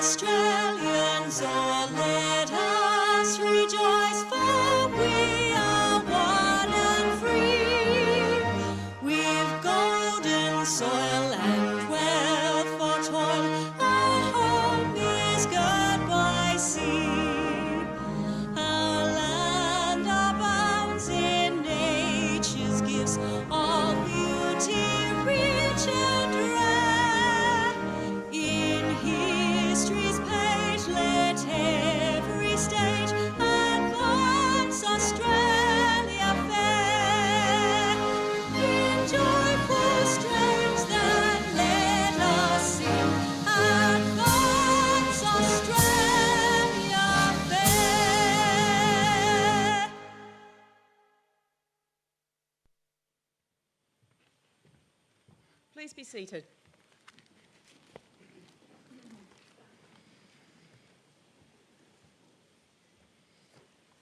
Australians, oh, let us rejoice, for we are one and free. We've golden soil and wealth for toil, our home is girt by sea. Our land abounds in nature's gifts, all beauty rich and rare. In history's page let every stage advance Australia fair. In joyful strains that let us sing, advance Australia fair. Please be seated.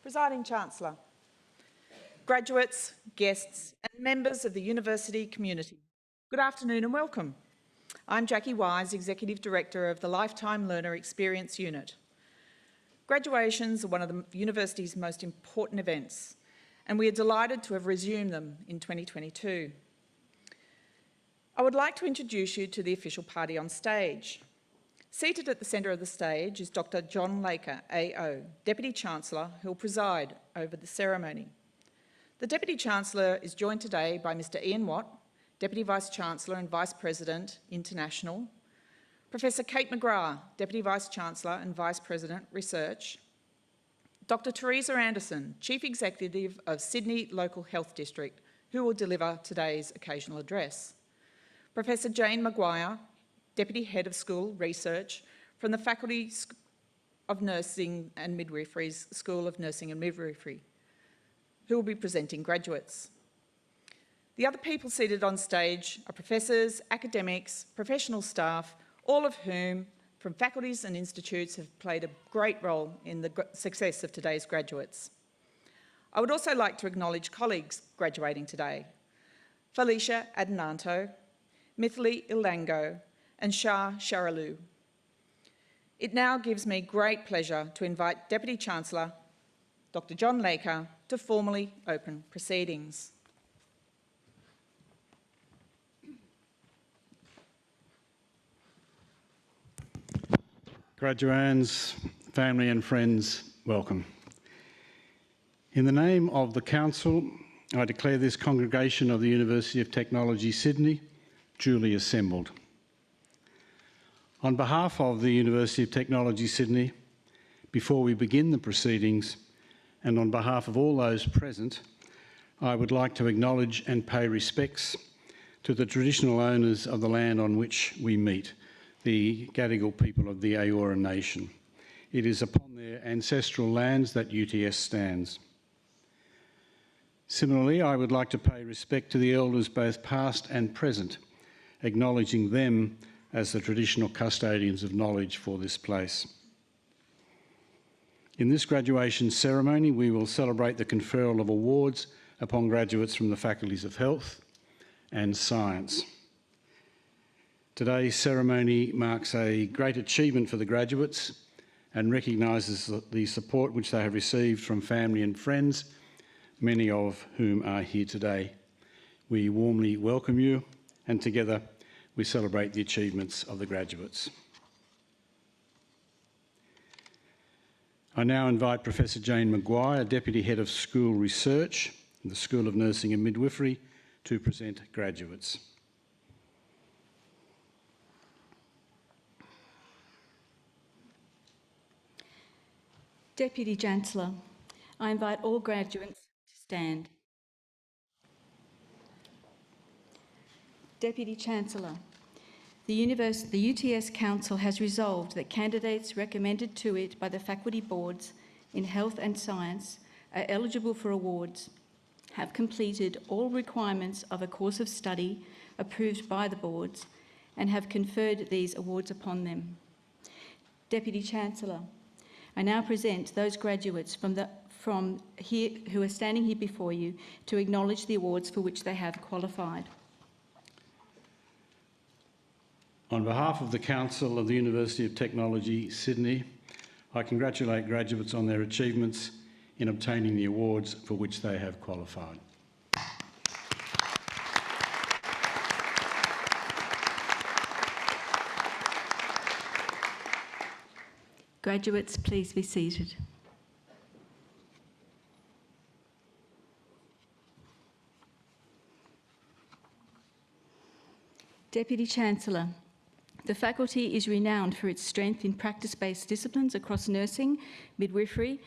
Presiding Chancellor, graduates, guests and members of the university community, good afternoon and welcome. I'm Jackie Wise, Executive Director of the Lifetime Learner Experience Unit. Graduations are one of the university's most important events, and we are delighted to have resumed them in 2022. I would like to introduce you to the official party on stage. Seated at the centre of the stage is Dr. John Laker, AO, Deputy Chancellor, who will preside over the ceremony. The Deputy Chancellor is joined today by Mr. Ian Watt, Deputy Vice-Chancellor and Vice-President, International, Professor Kate McGrath, Deputy Vice-Chancellor and Vice-President, Research, Dr. Teresa Anderson, Chief Executive of Sydney Local Health District, who will deliver today's occasional address, Professor Jane Maguire, Deputy Head of School Research from the Faculty of Nursing and Midwifery's School of Nursing and Midwifery, who will be presenting graduates. The other people seated on stage are professors, academics, professional staff, all of whom from faculties and institutes have played a great role in the success of today's graduates. I would also like to acknowledge colleagues graduating today: Felicia Adenanto, Mithili Ilango, and Shah Sharalu. It now gives me great pleasure to invite Deputy Chancellor, Dr. John Laker, to formally open proceedings. Graduands, family and friends, welcome. In the name of the Council, I declare this congregation of the University of Technology, Sydney, duly assembled. On behalf of the University of Technology, Sydney, before we begin the proceedings, and on behalf of all those present, I would like to acknowledge and pay respects to the traditional owners of the land on which we meet, the Gadigal people of the Eora Nation. It is upon their ancestral lands that UTS stands. Similarly, I would like to pay respect to the elders both past and present, acknowledging them as the traditional custodians of knowledge for this place. In this graduation ceremony, we will celebrate the conferral of awards upon graduates from the Faculties of Health and Science. Today's ceremony marks a great achievement for the graduates and recognises the support which they have received from family and friends, many of whom are here today. We warmly welcome you, and together we celebrate the achievements of the graduates. I now invite Professor Jane Maguire, Deputy Head of School Research in the School of Nursing and Midwifery, to present graduates. Deputy Chancellor, I invite all graduates to stand. Deputy Chancellor, the UTS Council has resolved that candidates recommended to it by the faculty boards in health and science are eligible for awards, have completed all requirements of a course of study approved by the boards, and have conferred these awards upon them. Deputy Chancellor, I now present those graduates from here who are standing here before you to acknowledge the awards for which they have qualified. On behalf of the Council of the University of Technology, Sydney, I congratulate graduates on their achievements in obtaining the awards for which they have qualified. Graduates, please be seated. Deputy Chancellor, the faculty is renowned for its strength in practice-based disciplines across nursing, midwifery,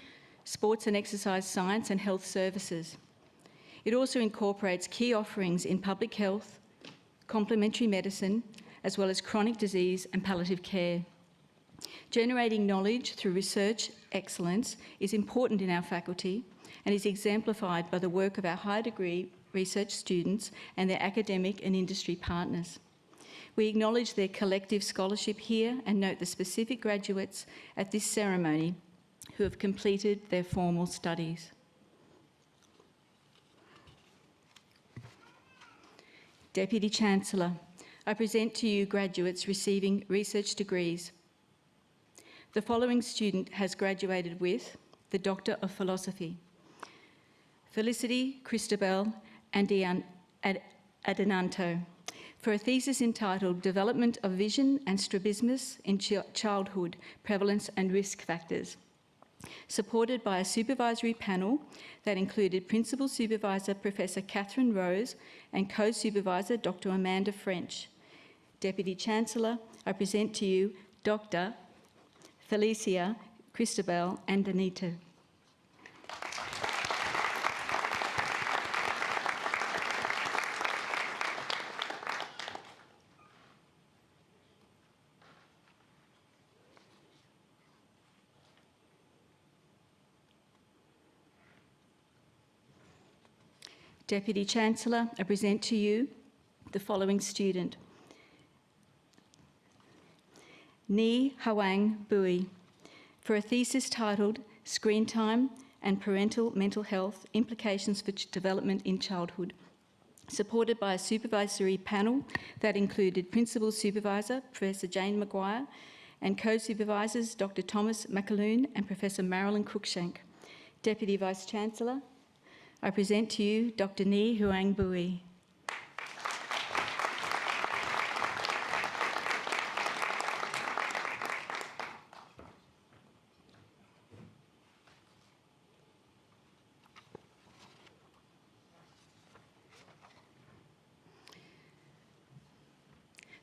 sports and exercise science and health services. It also incorporates key offerings in public health, complementary medicine, as well as chronic disease and palliative care. Generating knowledge through research excellence is important in our faculty and is exemplified by the work of our higher degree research students and their academic and industry partners. We acknowledge their collective scholarship here and note the specific graduates at this ceremony who have completed their formal studies. Deputy Chancellor, I present to you graduates receiving research degrees. The following student has graduated with the Doctor of Philosophy: Felicity Christabel Adenanto, for a thesis entitled Development of Vision and Strabismus in Childhood, Prevalence and Risk Factors, supported by a supervisory panel that included Principal Supervisor Professor Catherine Rose and Co-Supervisor Dr. Amanda French. Deputy Chancellor, I present to you Dr. Felicia Christabel Adenanto. Deputy Chancellor, I present to you the following student: Ni Hwang Bui, for a thesis titled Screen Time and Parental Mental Health Implications for Development in Childhood, supported by a supervisory panel that included Principal Supervisor Professor Jane Maguire and co-supervisors Dr. Thomas McAloon and Professor Marilyn Cruikshank. Deputy Vice-Chancellor, I present to you Dr. Ni Hwang Bui.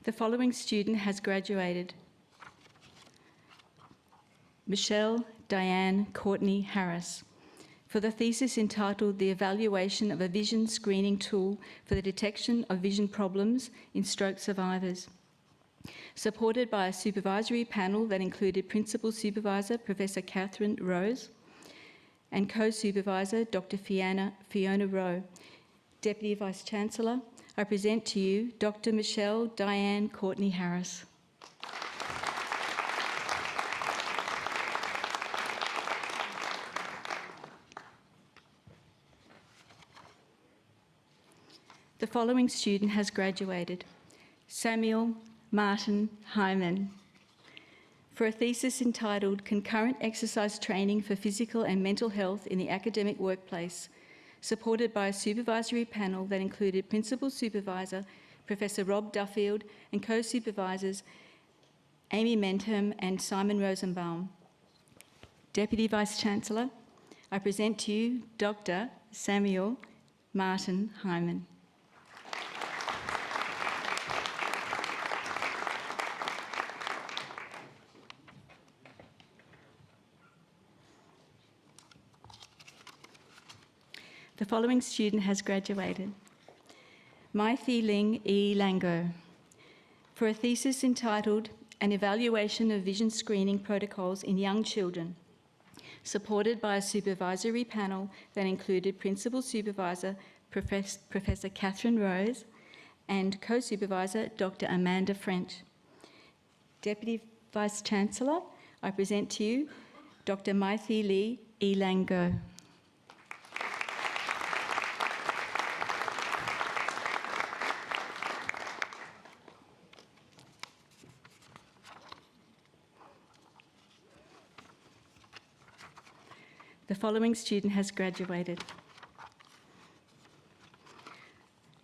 The following student has graduated: Michelle Diane Courtney Harris, for the thesis entitled The Evaluation of a Vision Screening Tool for the Detection of Vision Problems in Stroke Survivors, supported by a supervisory panel that included Principal Supervisor Professor Catherine Rose and Co-Supervisor Dr. Fiona Rowe. Deputy Vice-Chancellor, I present to you Dr. Michelle Diane Courtney Harris. The following student has graduated: Samuel Martin Hyman, for a thesis entitled Concurrent Exercise Training for Physical and Mental Health in the Academic Workplace, supported by a supervisory panel that included Principal Supervisor Professor Rob Duffield and co-supervisors Amy Mentham and Simon Rosenbaum. Deputy Vice-Chancellor, I present to you Dr. Samuel Martin Hyman. The following student has graduated: Mai Thi Ling E. Lango, for a thesis entitled An Evaluation of Vision Screening Protocols in Young Children, supported by a supervisory panel that included Principal Supervisor Professor Catherine Rose and Co-Supervisor Dr. Amanda French. Deputy Vice-Chancellor, I present to you Dr. Mai Thi Lee E. Lango. The following student has graduated.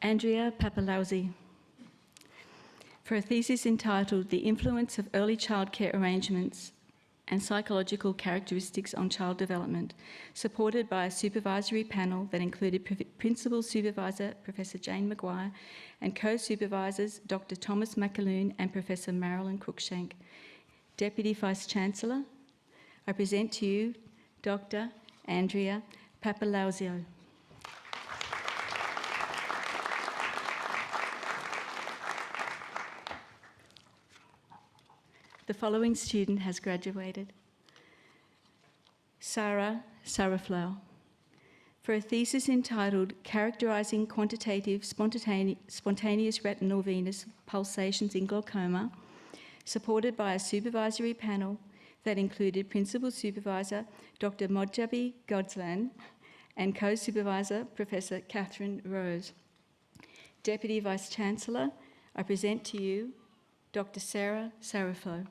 Andrea Papalausi, for a thesis entitled The Influence of Early Childcare Arrangements and Psychological Characteristics on Child Development, supported by a supervisory panel that included Principal Supervisor Professor Jane Maguire and co-supervisors Dr. Thomas McAloon and Professor Marilyn Cruikshank. Deputy Vice-Chancellor, I present to you Dr. Andrea Papalauzio. The following student has graduated. Sarah Saraflau, for a thesis entitled Characterising Quantitative Spontaneous Retinal Venous Pulsations in Glaucoma, supported by a supervisory panel that included Principal Supervisor Dr. Modjabi Godslan and co-supervisor Professor Catherine Rose. Deputy Vice-Chancellor, I present to you Dr. Sarah Saraflau.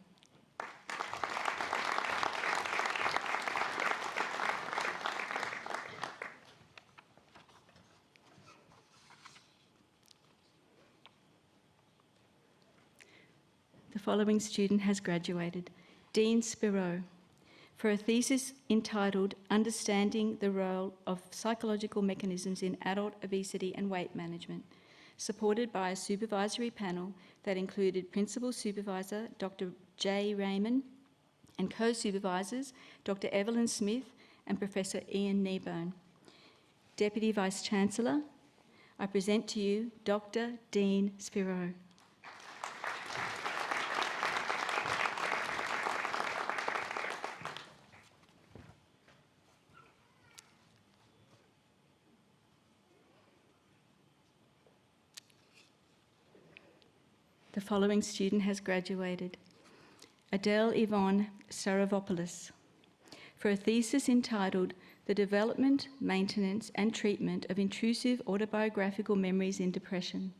The following student has graduated. Dean Spiro, for a thesis entitled Understanding the Role of Psychological Mechanisms in Adult Obesity and Weight Management, supported by a supervisory panel that included Principal Supervisor Dr. J. Raymond and co-supervisors Dr. Evelyn Smith and Professor Ian Kneebone. Deputy Vice-Chancellor, I present to you Dr. Dean Spiro. The following student has graduated. Adele Yvonne Saravopoulos, for a thesis entitled The Development, Maintenance and Treatment of Intrusive Autobiographical Memories in Depression,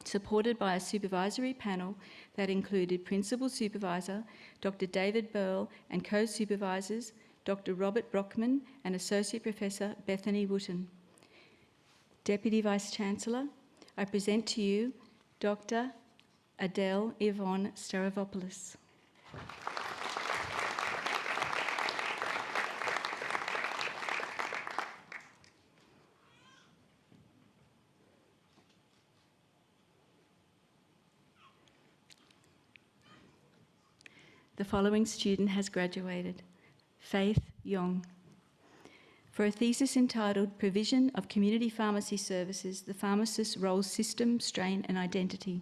supported by a supervisory panel that included Principal Supervisor Dr. David Burl and co-supervisors Dr. Robert Brockman and Associate Professor Bethany Wooten. Deputy Vice-Chancellor, I present to you Dr. Adele Yvonne Staravopoulos. The following student has graduated. Faith Yong, for a thesis entitled Provision of Community Pharmacy Services, the Pharmacist's Role System, Strain and Identity,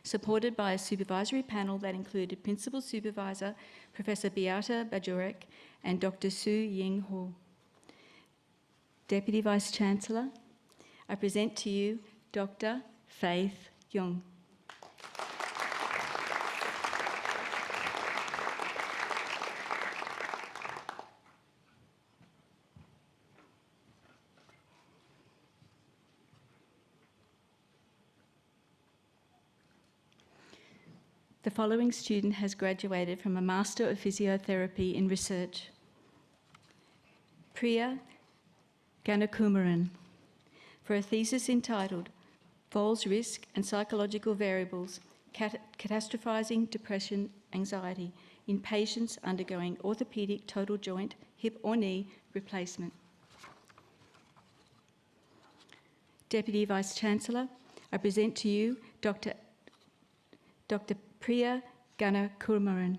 supported by a supervisory panel that included Principal Supervisor Professor Beata Bajorek and Dr. Su Ying Ho. Deputy Vice-Chancellor, I present to you Dr. Faith Young. The following student has graduated from a Master of Physiotherapy in Research. Priya Ganakumaran, for a thesis entitled Falls Risk and Psychological Variables, Catastrophizing Depression, Anxiety in Patients Undergoing Orthopedic Total Joint, Hip or Knee Replacement. Deputy Vice-Chancellor, I present to you Dr. Priya Ganakumaran.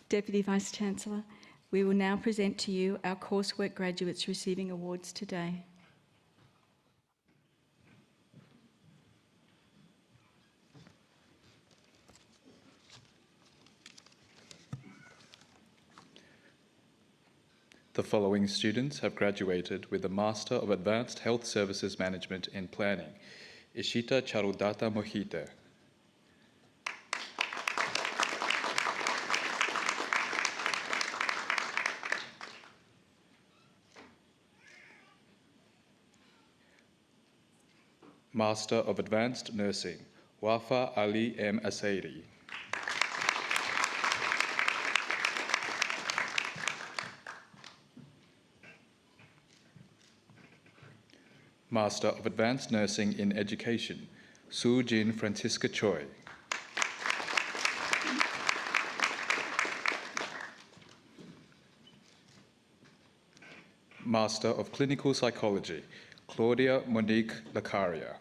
Deputy Vice-Chancellor, we will now present to you our coursework graduates receiving awards today. The following students have graduated with the Master of Advanced Health Services Management in Planning, Ishita Charudata Mohite. Master of Advanced Nursing, Wafa Ali M. Asaidi. Master of Advanced Nursing in Education, Su Jin Francisca Choi. Master of Clinical Psychology, Claudia Monique Lacaria.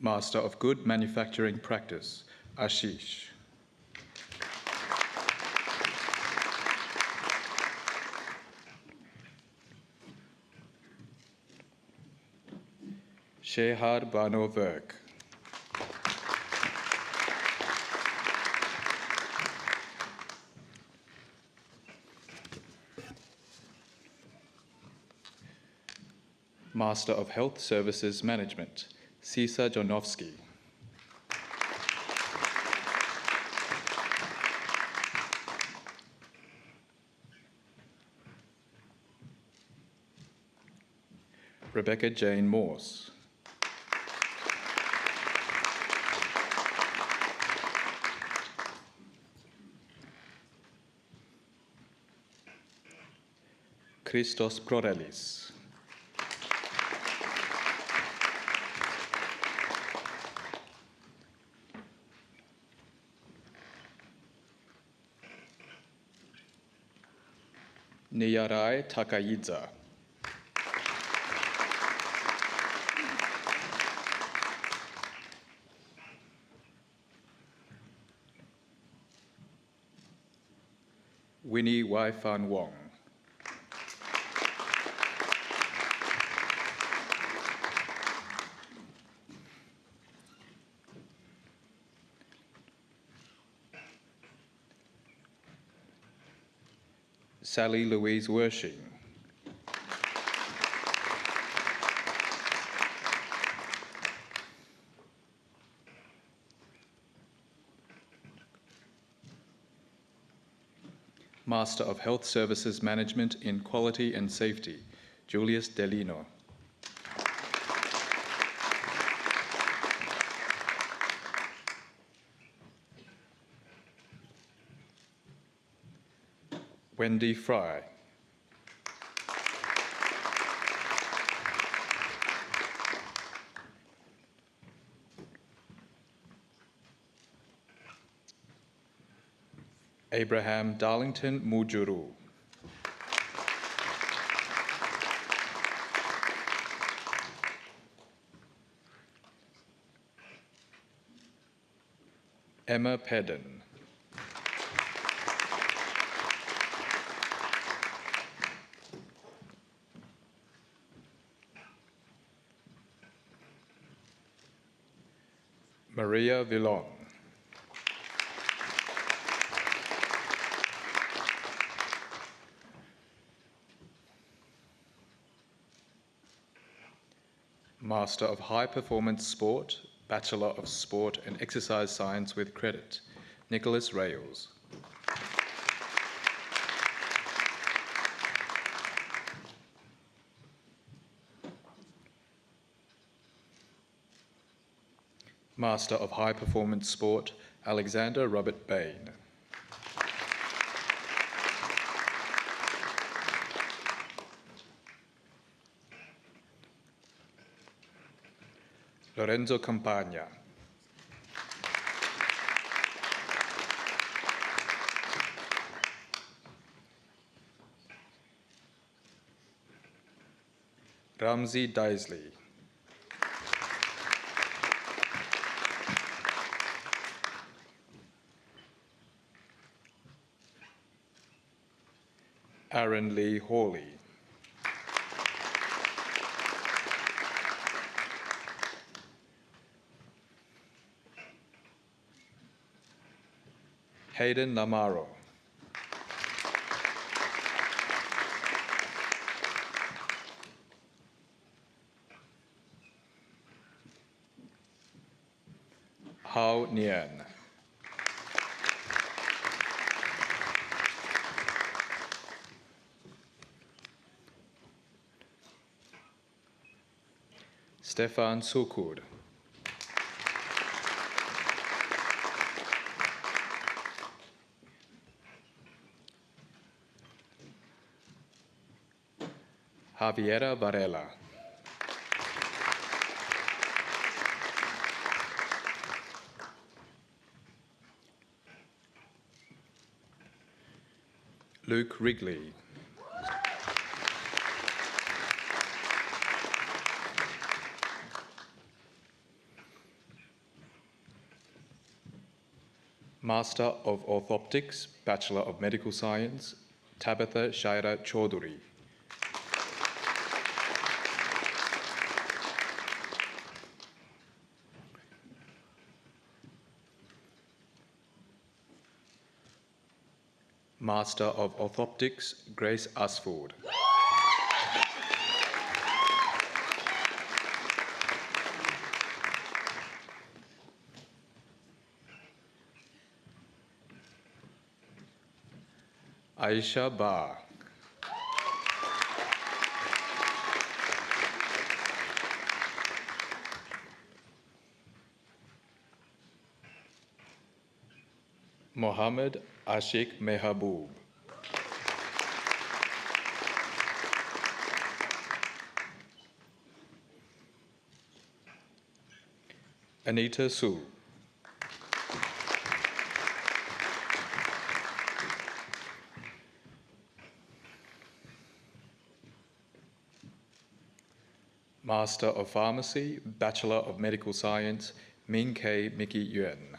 Master of Good Manufacturing Practice, Ashish. Shehar Bano Verk. Master of Health Services Management, Sisa Jonovsky. Rebecca Jane Morse. Christos Prorelis. Niyarai Takayidza. Winnie Waifan Wong. Sally Louise Wershing. Master of Health Services Management in Quality and Safety, Julius Delino. Wendy Fry. Abraham Darlington Mujuru. Emma Pedden. Maria Villon. Master of High Performance Sport, Bachelor of Sport and Exercise Science with credit, Nicholas Rales. Master of High Performance Sport, Alexander Robert Bain. Lorenzo Campagna. Ramsey Daisley. Aaron Lee Hawley. Hayden Lamaro. Hao Nian. Stefan Sukud. Javiera Varela. Luke Wrigley. Master of Orthoptics, Bachelor of Medical Science, Tabitha Shaira Chaudhuri. Master of Orthoptics, Grace Asford. Aisha Ba. Mohammed Ashik Mehaboob. Anita Su. Master of Pharmacy, Bachelor of Medical Science, Min K. Mickey Yuen.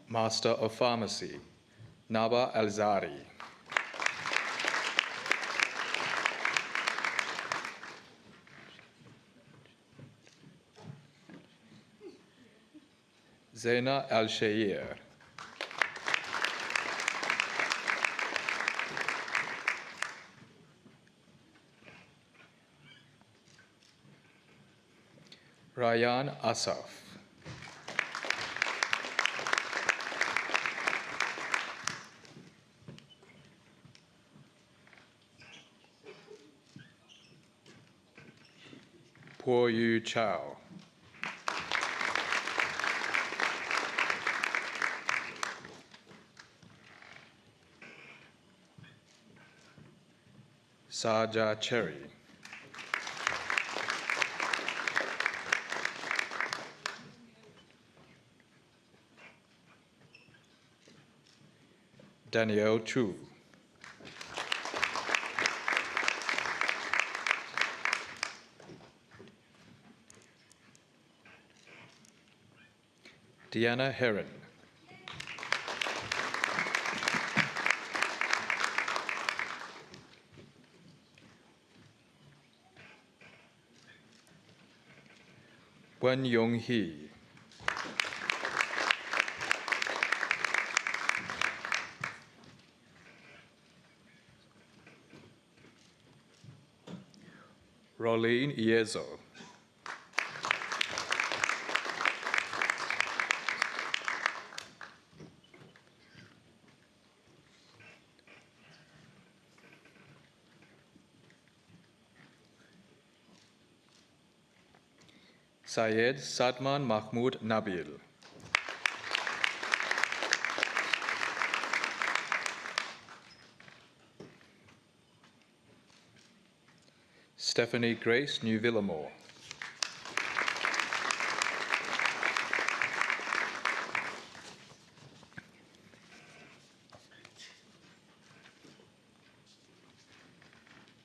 Master of Pharmacy, Naba Alzari. Zaina Al-Shayer. Ryan Asaf. Po Yu Chow. Saja Cherry. Danielle Chu. Deanna Heron. Wen Yong Hee. Rolene Iezo. Syed Sadman Mahmood Nabil. Stephanie Grace New Villamore.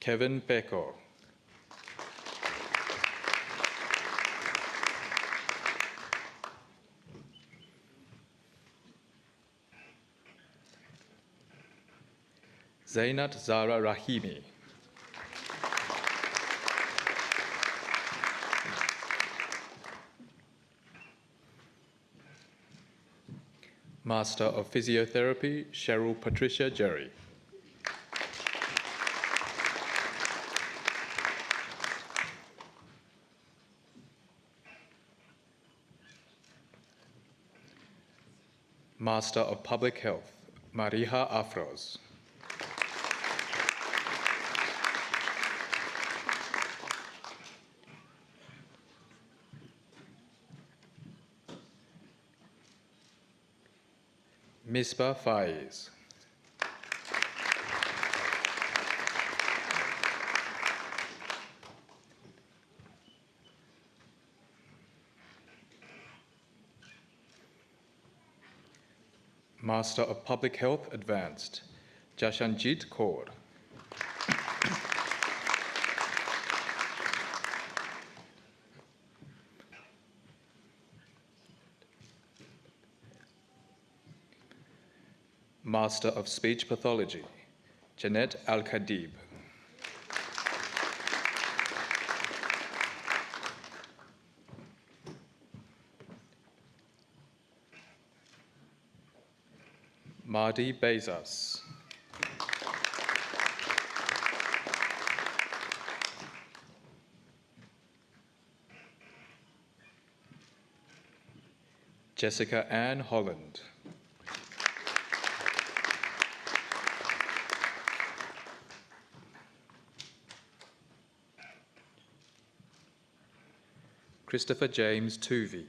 Kevin Peko. Zainat Zara Rahimi. Master of Physiotherapy, Cheryl Patricia Jerry. Master of Public Health, Mariha Afros. Misbah Faiz. Master of Public Health Advanced, Jashanjit Kaur. Master of Speech Pathology, Janet Al-Khadib. Mahdi Bezas. Jessica Ann Holland. Christopher James Tuvey.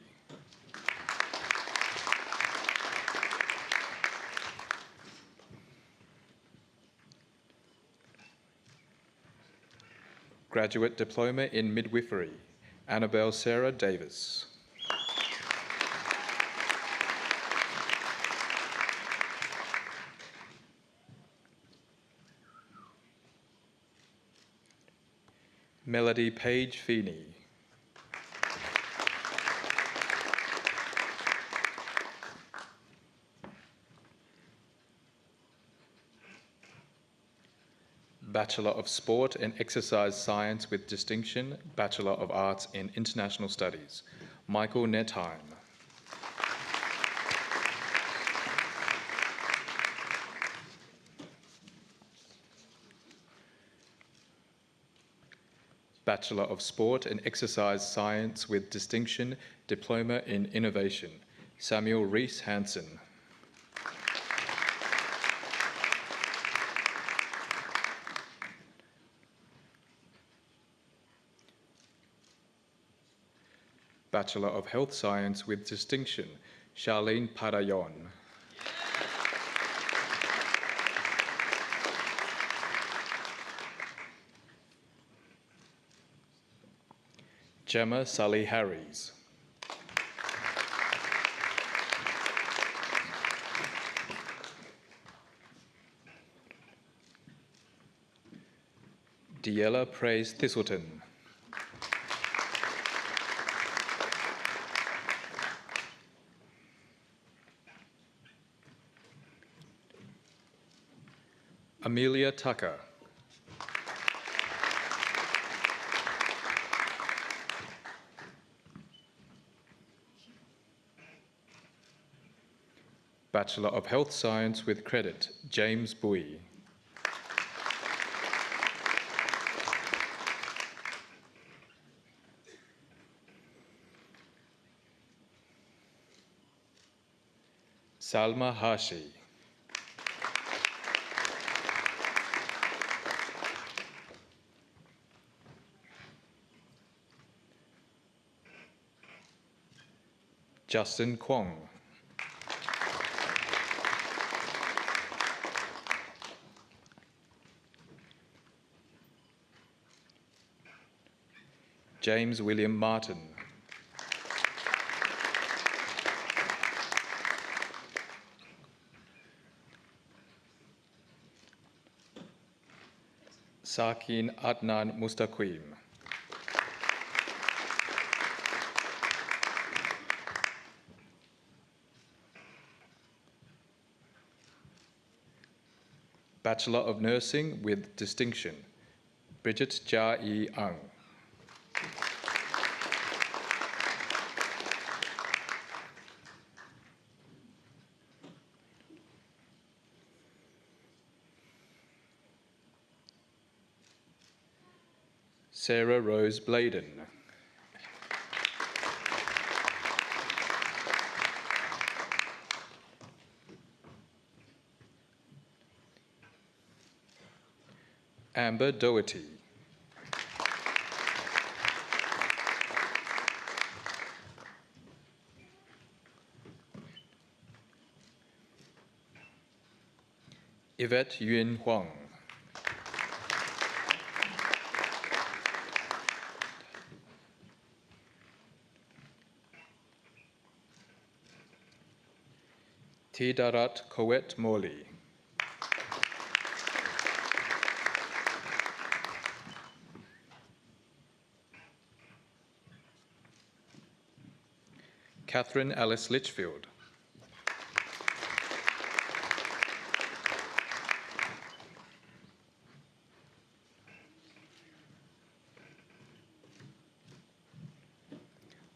Graduate Diploma in Midwifery, Annabelle Sarah Davis. Melody Page Feeney. Bachelor of Sport and Exercise Science with distinction, Bachelor of Arts in International Studies, Michael Netheim. Bachelor of Sport and Exercise Science with distinction, Diploma in Innovation, Samuel Rees Hansen. Bachelor of Health Science with distinction, Charlene Parayon. Gemma Sully Harries. Diella Praise Thistleton. Amelia Tucker. Bachelor of Health Science with credit, James Bui. Salma Hashi. Justin Kwong. James William Martin. Sakin Adnan Mustaqim. Bachelor of Nursing with distinction, Bridget Jia Yi Ang. Sarah Rose Bladen. Amber Doherty. Yvette Yuen Huang. Tidarat Kowet Morley. Catherine Alice Litchfield.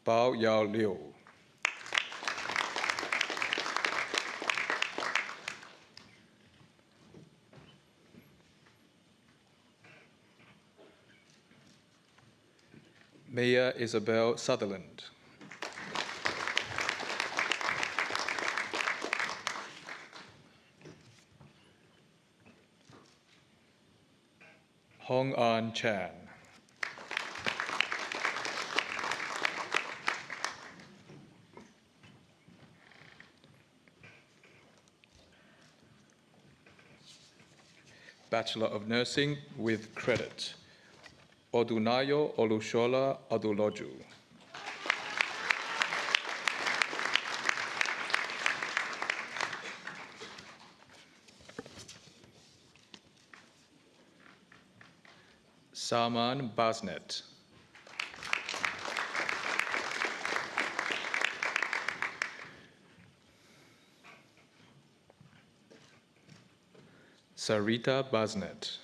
Bao Yao Liu. Mia Isabel Sutherland. Hong An Chan. Bachelor of Nursing with credit. Odunayo Olushola Aduloju. Saman Basnet. Sarita Basnet.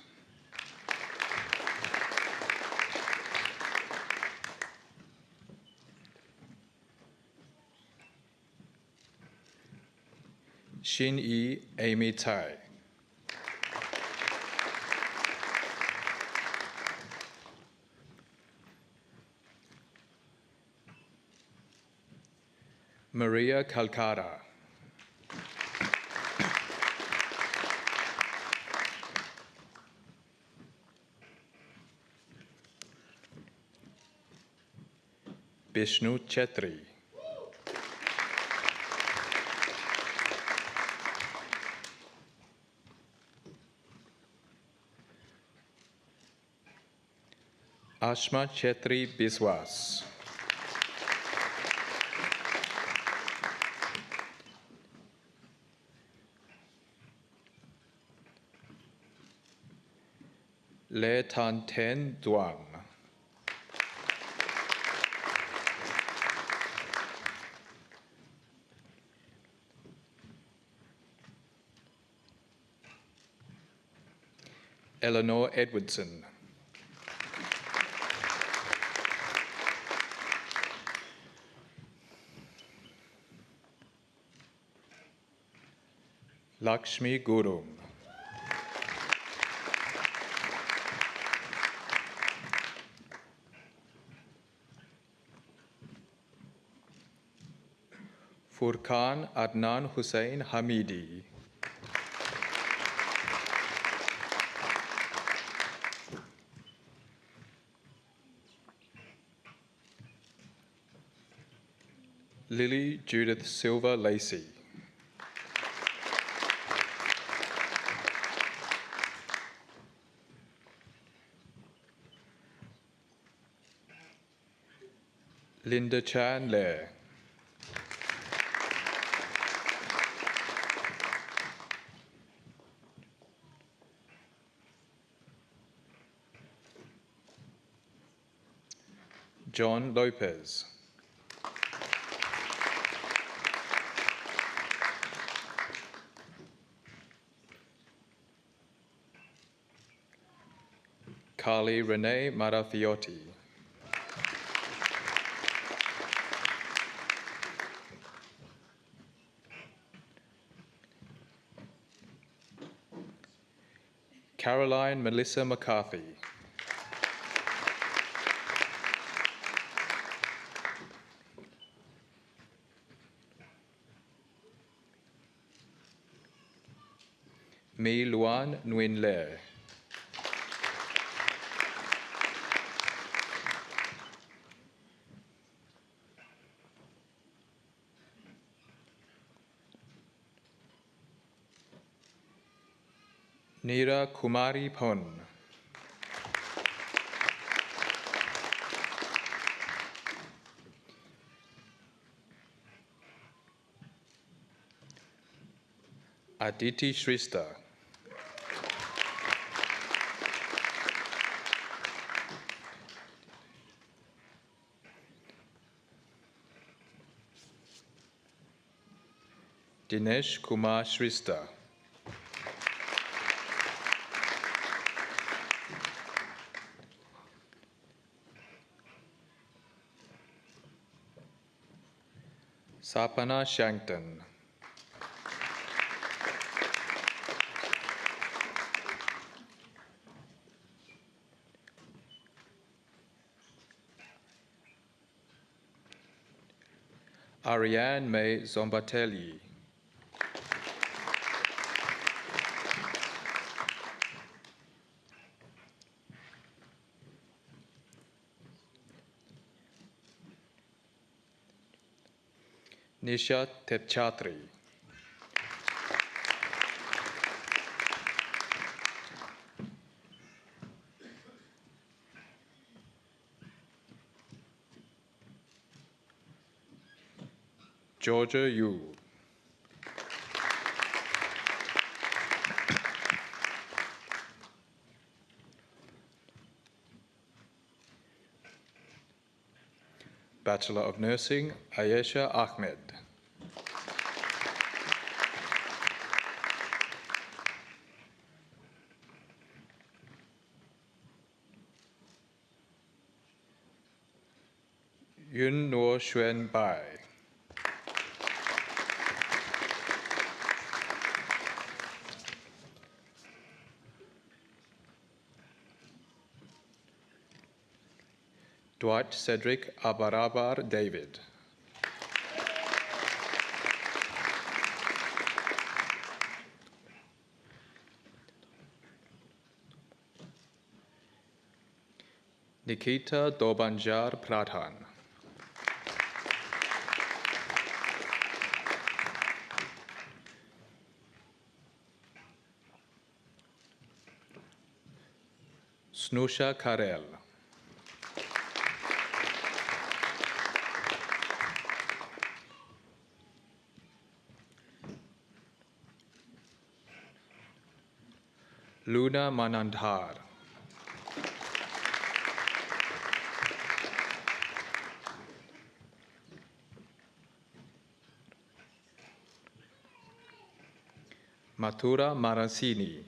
Shin Yi Amy Tai. Maria Calcada. Bishnu Chetri. Ashma Chetri Biswas. Le Tan Ten Duan. Eleanor Edwardson. Lakshmi Gurum. Furkan Adnan Hussain Hamidi. Lily Judith Silva Lacey. Linda Chan Le. John Lopez. Carly Renee Marafiotti. Caroline Melissa McCarthy. Mi Luan Nguyen Le. Neera Kumari Pon. Aditi Shrista. Dinesh Kumar Shrista. Sapana Shankton. Ariane May Zombatelli. Nisha Tepchatri. Georgia Yu. Bachelor of Nursing, Ayesha Ahmed. Yun Nuo Xuan Bai. Dwight Cedric Abarabar David. Nikita Dobanjar Pradhan. Snusha Karel. Luna Manandhar. Mathura Marasini.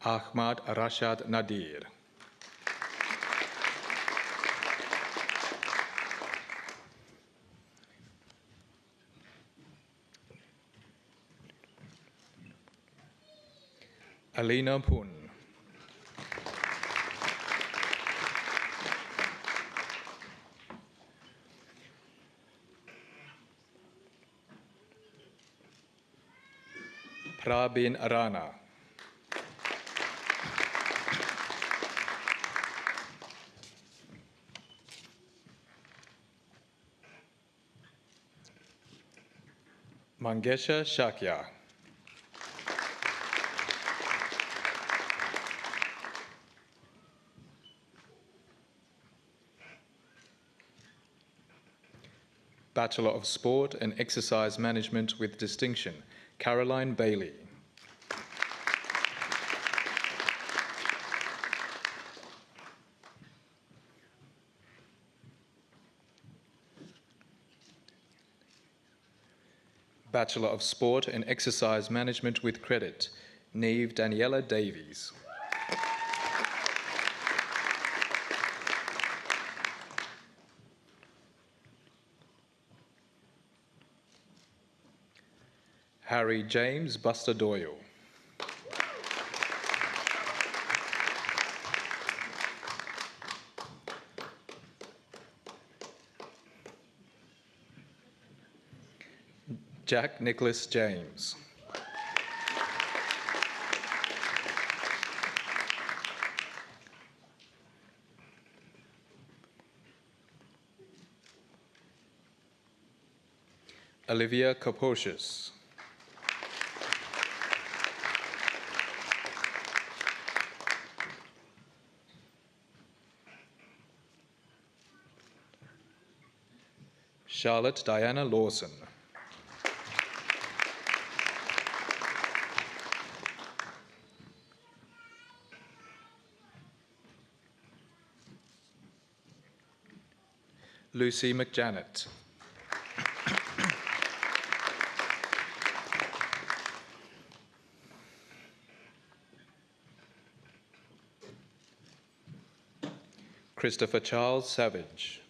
Ahmad Rashad Nadir. Alina Pun. Prabin Arana. Mangesha Shakya. Bachelor of Sport and Exercise Management with Distinction, Caroline Bailey. Bachelor of Sport and Exercise Management with Credit, Neve Daniela Davies. Harry James Buster Doyle. Jack Nicholas James. Olivia Kaposius. Charlotte Diana Lawson. Lucy McJanet. Christopher Charles Savage.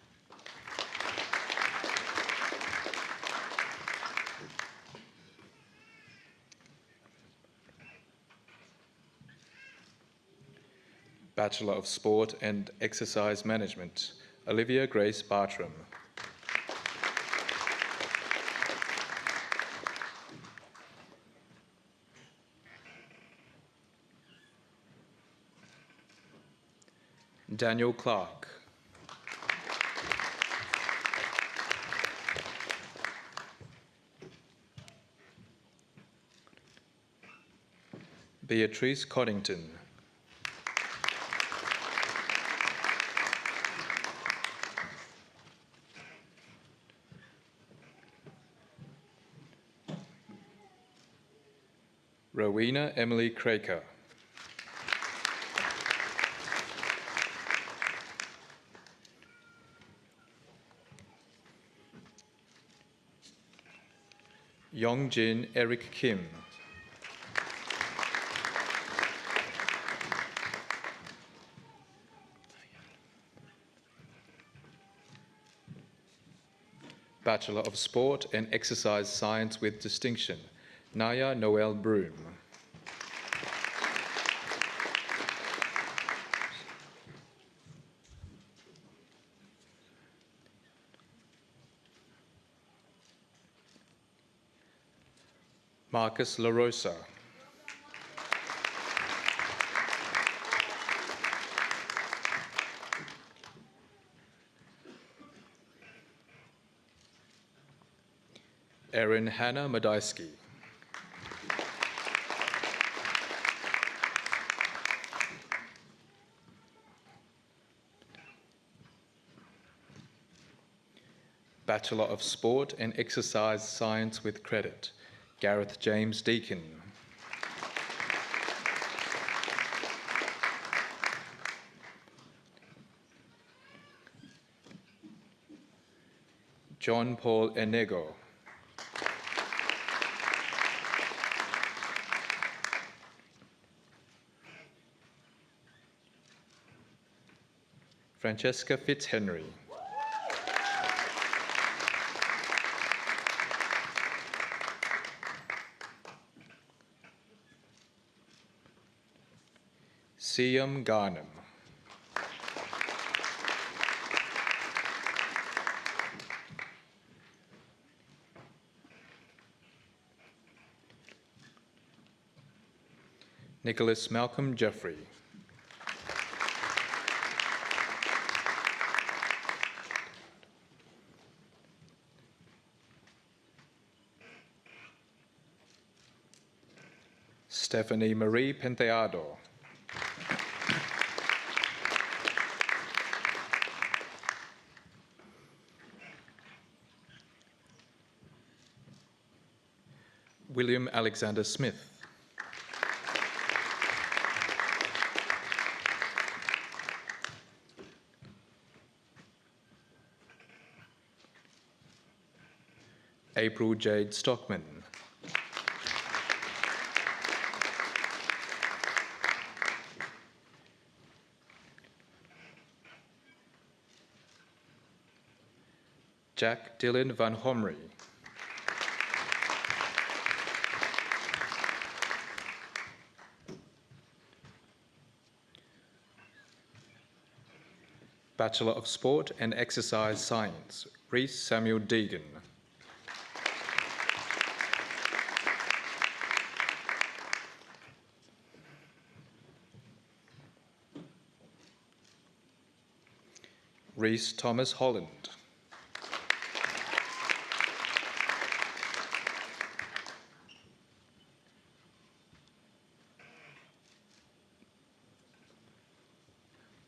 Bachelor of Sport and Exercise Management, Olivia Grace Bartram. Daniel Clark. Beatrice Coddington. Rowena Emily Craker. Yongjin Eric Kim. Bachelor of Sport and Exercise Science with Distinction, Naya Noel Broom. Marcus LaRosa. Erin Hannah Madaisky. Bachelor of Sport and Exercise Science with Credit, Gareth James Deakin. John Paul Enego. Francesca Fitzhenry. Siam Garnham. Nicholas Malcolm Jeffrey. Stephanie Marie Penteado. William Alexander Smith. April Jade Stockman. Jack Dylan Van Homry. Bachelor of Sport and Exercise Science, Rhys Samuel Deegan. Rhys Thomas Holland.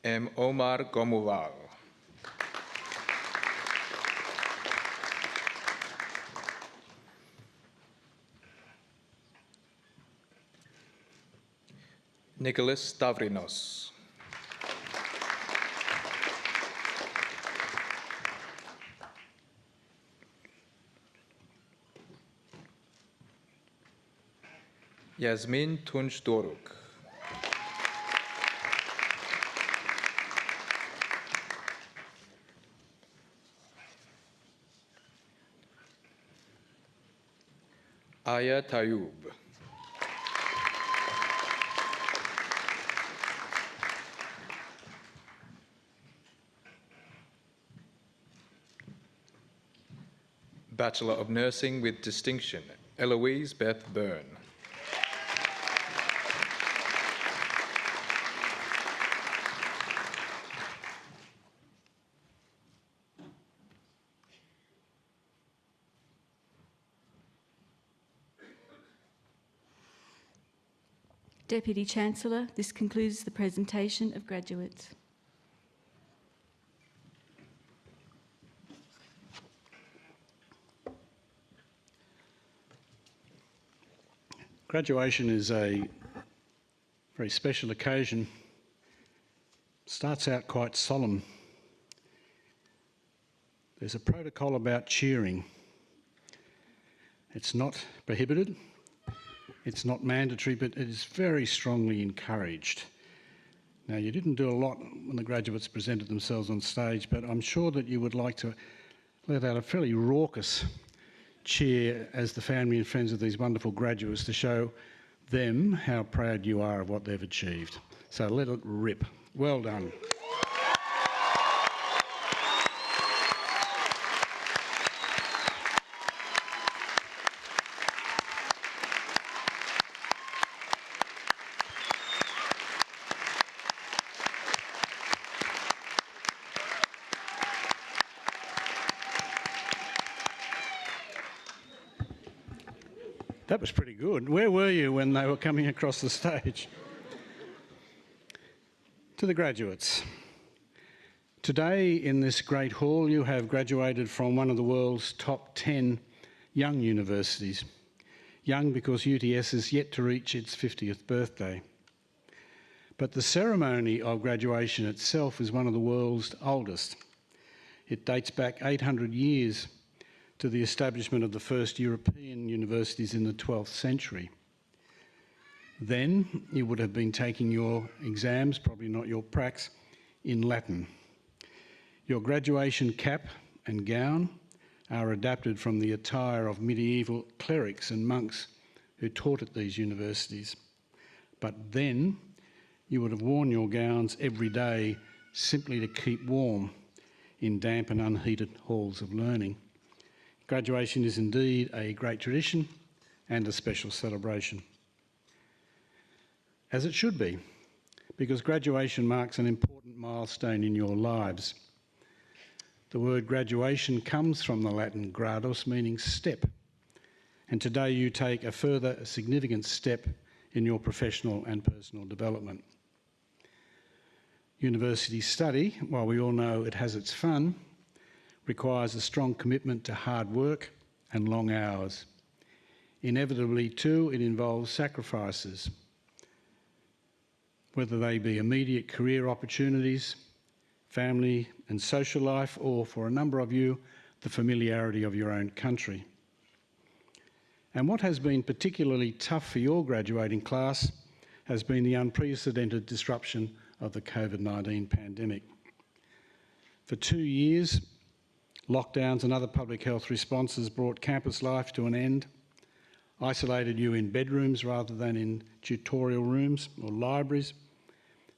M. Omar Gomuval. Nicholas Stavrinos. Yasmin Tunç Doruk. Aya Tayub. Bachelor of Nursing with Distinction, Eloise Beth Byrne. Deputy Chancellor, this concludes the presentation of graduates. Graduation is a very special occasion. Starts out quite solemn. There's a protocol about cheering. It's not prohibited, it's not mandatory, but it is very strongly encouraged. Now, you didn't do a lot when the graduates presented themselves on stage, but I'm sure that you would like to let out a fairly raucous cheer as the family and friends of these wonderful graduates to show them how proud you are of what they've achieved. So let it rip. Well done. That was pretty good. Where were you when they were coming across the stage? To the graduates. Today in this great hall you have graduated from one of the world's top 10 young universities. Young because UTS is yet to reach its 50th birthday. But the ceremony of graduation itself is one of the world's oldest. It dates back 800 years to the establishment of the first European universities in the 12th century. Then you would have been taking your exams, probably not your pracs, in Latin. Your graduation cap and gown are adapted from the attire of medieval clerics and monks who taught at these universities. But then you would have worn your gowns every day simply to keep warm in damp and unheated halls of learning. Graduation is indeed a great tradition and a special celebration. As it should be, because graduation marks an important milestone in your lives. The word graduation comes from the Latin gradus, meaning step, and today you take a further significant step in your professional and personal development. University study, while we all know it has its fun, requires a strong commitment to hard work and long hours. Inevitably, too, it involves sacrifices, whether they be immediate career opportunities, family and social life, or for a number of you, the familiarity of your own country. And what has been particularly tough for your graduating class has been the unprecedented disruption of the COVID-19 pandemic. For 2 years, lockdowns and other public health responses brought campus life to an end, isolated you in bedrooms rather than in tutorial rooms or libraries,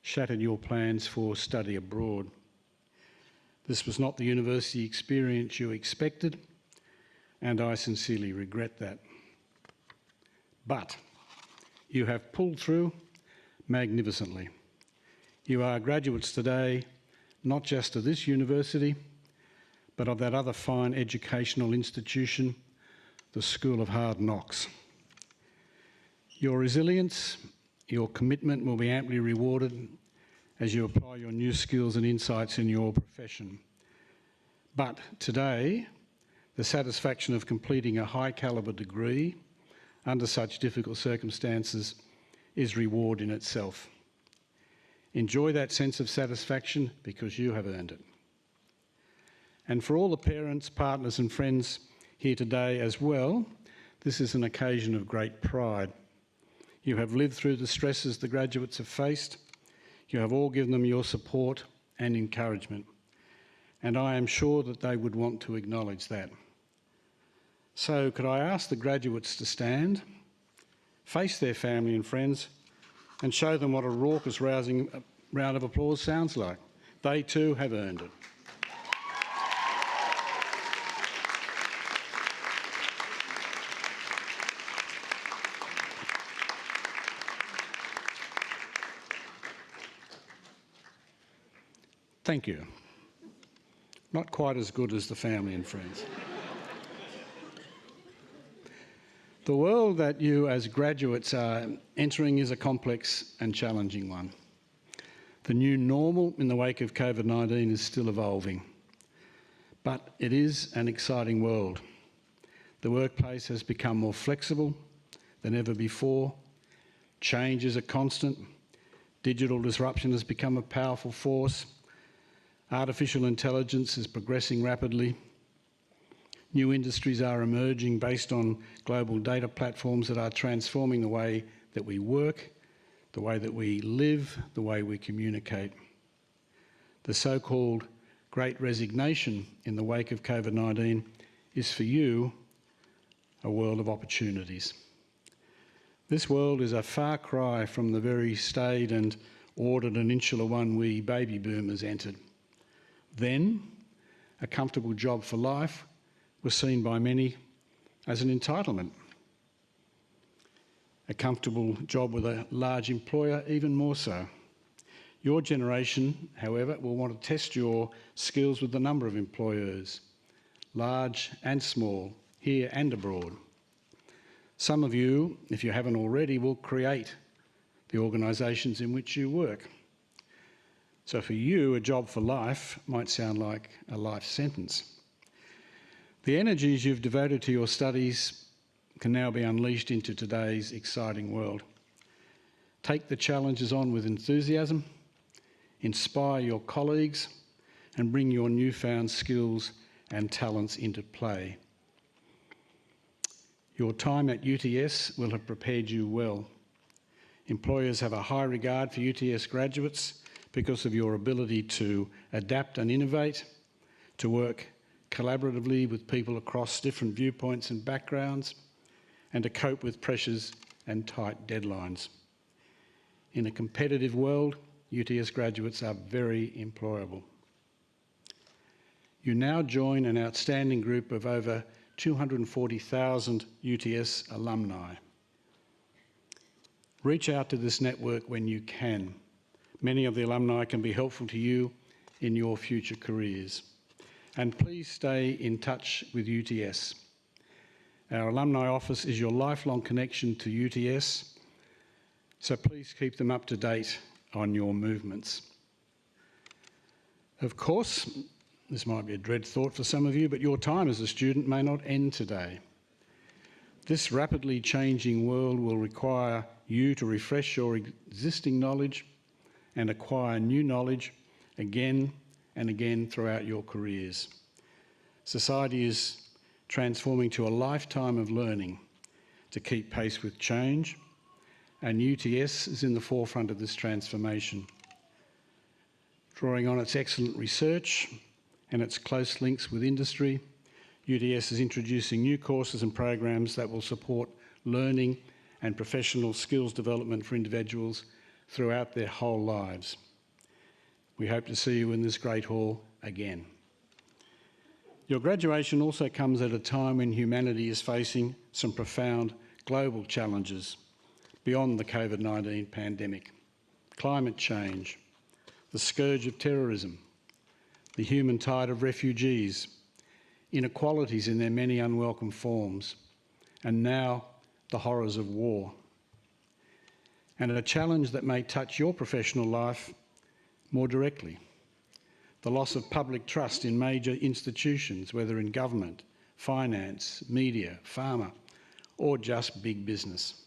shattered your plans for study abroad. This was not the university experience you expected, and I sincerely regret that. But you have pulled through magnificently. You are graduates today, not just of this university, but of that other fine educational institution, the School of Hard Knocks. Your resilience, your commitment will be amply rewarded as you apply your new skills and insights in your profession. But today, the satisfaction of completing a high calibre degree under such difficult circumstances is reward in itself. Enjoy that sense of satisfaction because you have earned it. And for all the parents, partners and friends here today as well, this is an occasion of great pride. You have lived through the stresses the graduates have faced. You have all given them your support and encouragement. And I am sure that they would want to acknowledge that. So could I ask the graduates to stand, face their family and friends, and show them what a raucous, rousing round of applause sounds like. They too have earned it. Thank you. Not quite as good as the family and friends. The world that you as graduates are entering is a complex and challenging one. The new normal in the wake of COVID-19 is still evolving, but it is an exciting world. The workplace has become more flexible than ever before. Change is a constant. Digital disruption has become a powerful force. Artificial intelligence is progressing rapidly. New industries are emerging based on global data platforms that are transforming the way that we work, the way that we live, the way we communicate. The so-called Great Resignation in the wake of COVID-19 is for you a world of opportunities. This world is a far cry from the very staid and ordered and insular one we baby boomers entered. Then, a comfortable job for life was seen by many as an entitlement. A comfortable job with a large employer, even more so. Your generation, however, will want to test your skills with a number of employers, large and small, here and abroad. Some of you, if you haven't already, will create the organisations in which you work. So for you, a job for life might sound like a life sentence. The energies you've devoted to your studies can now be unleashed into today's exciting world. Take the challenges on with enthusiasm, inspire your colleagues, and bring your newfound skills and talents into play. Your time at UTS will have prepared you well. Employers have a high regard for UTS graduates because of your ability to adapt and innovate, to work collaboratively with people across different viewpoints and backgrounds, and to cope with pressures and tight deadlines. In a competitive world, UTS graduates are very employable. You now join an outstanding group of over 240,000 UTS alumni. Reach out to this network when you can. Many of the alumni can be helpful to you in your future careers. And please stay in touch with UTS. Our alumni office is your lifelong connection to UTS, so please keep them up to date on your movements. Of course, this might be a dread thought for some of you, but your time as a student may not end today. This rapidly changing world will require you to refresh your existing knowledge and acquire new knowledge again and again throughout your careers. Society is transforming to a lifetime of learning to keep pace with change, and UTS is in the forefront of this transformation. Drawing on its excellent research and its close links with industry, UTS is introducing new courses and programs that will support learning and professional skills development for individuals throughout their whole lives. We hope to see you in this great hall again. Your graduation also comes at a time when humanity is facing some profound global challenges beyond the COVID-19 pandemic. Climate change, the scourge of terrorism, the human tide of refugees, inequalities in their many unwelcome forms, and now the horrors of war. And a challenge that may touch your professional life more directly. The loss of public trust in major institutions, whether in government, finance, media, pharma, or just big business.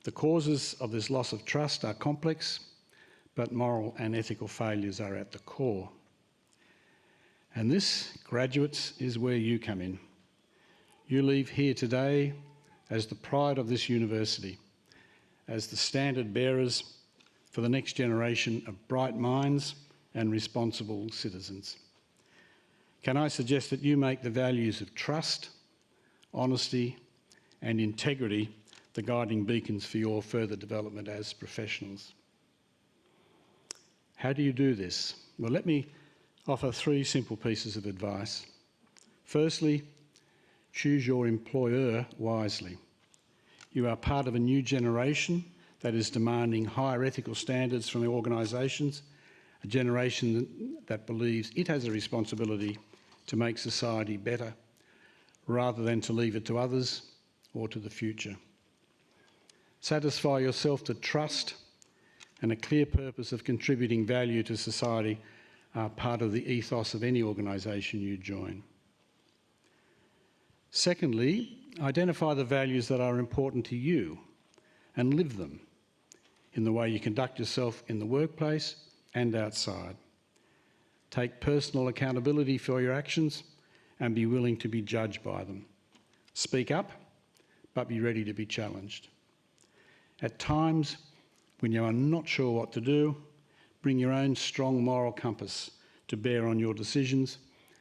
The causes of this loss of trust are complex, but moral and ethical failures are at the core. And this, graduates, is where you come in. You leave here today as the pride of this university, as the standard bearers for the next generation of bright minds and responsible citizens. Can I suggest that you make the values of trust, honesty, and integrity the guiding beacons for your further development as professionals? How do you do this? Well, let me offer 3 simple pieces of advice. Firstly, choose your employer wisely. You are part of a new generation that is demanding higher ethical standards from organisations, a generation that believes it has a responsibility to make society better rather than to leave it to others or to the future. Satisfy yourself that trust and a clear purpose of contributing value to society are part of the ethos of any organisation you join. Secondly, identify the values that are important to you and live them in the way you conduct yourself in the workplace and outside. Take personal accountability for your actions and be willing to be judged by them. Speak up, but be ready to be challenged. At times, when you are not sure what to do, bring your own strong moral compass to bear on your decisions